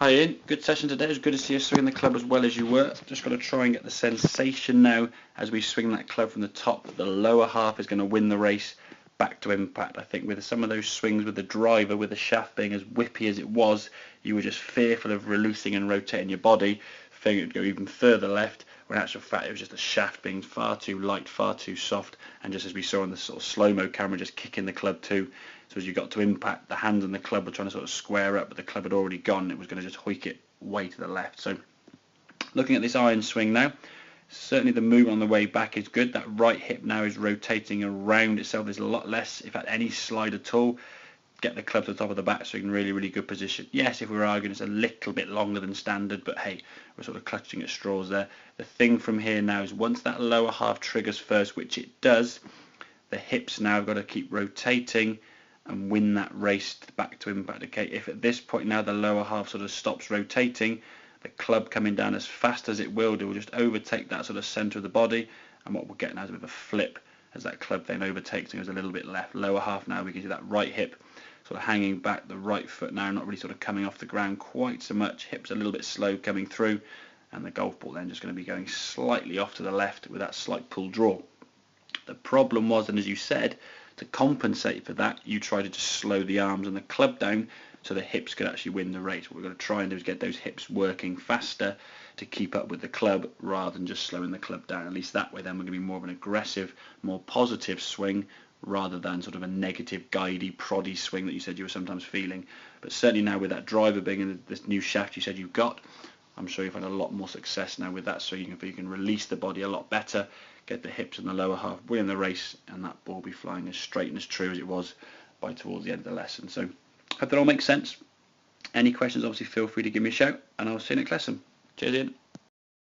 Hi Ian, good session today. It was good to see you swinging the club as well as you were. Just got to try and get the sensation now as we swing that club from the top. The lower half is going to win the race back to impact. I think with some of those swings with the driver, with the shaft being as whippy as it was, you were just fearful of releasing and rotating your body, thinking it would go even further left, when in actual fact it was just the shaft being far too light, far too soft, and just as we saw on the sort of slow-mo camera, just kicking the club too. So as you got to impact, the hands on the club were trying to sort of square up, but the club had already gone. It was going to just hoik it way to the left. So looking at this iron swing now, certainly the movement on the way back is good. That right hip now is rotating around itself. There's a lot less, if at any slide at all. Get the club to the top of the backswing in really, really good position. Yes, if we were arguing, it's a little bit longer than standard, but hey, we're sort of clutching at straws there. The thing from here now is once that lower half triggers first, which it does, the hips now have got to keep rotating and win that race back to impact. Okay, if at this point now the lower half sort of stops rotating, the club coming down as fast as it will just overtake that sort of centre of the body, and what we'll get now is a bit of a flip as that club then overtakes and goes a little bit left. Lower half now, we can see that right hip sort of hanging back, the right foot now not really sort of coming off the ground quite so much, hips a little bit slow coming through, and the golf ball then just going to be going slightly off to the left with that slight pull draw. The problem was, and as you said, to compensate for that, you try to just slow the arms and the club down so the hips could actually win the race. What we're going to try and do is get those hips working faster to keep up with the club rather than just slowing the club down. At least that way then we're going to be more of an aggressive, more positive swing rather than sort of a negative, guidey, proddy swing that you said you were sometimes feeling. But certainly now with that driver being in this new shaft you said you've got, I'm sure you've had a lot more success now with that, so you can release the body a lot better, get the hips in the lower half, win the race, and that ball be flying as straight and as true as it was by towards the end of the lesson. So hope that all makes sense. Any questions, obviously feel free to give me a shout, and I'll see you next lesson. Cheers, Ian.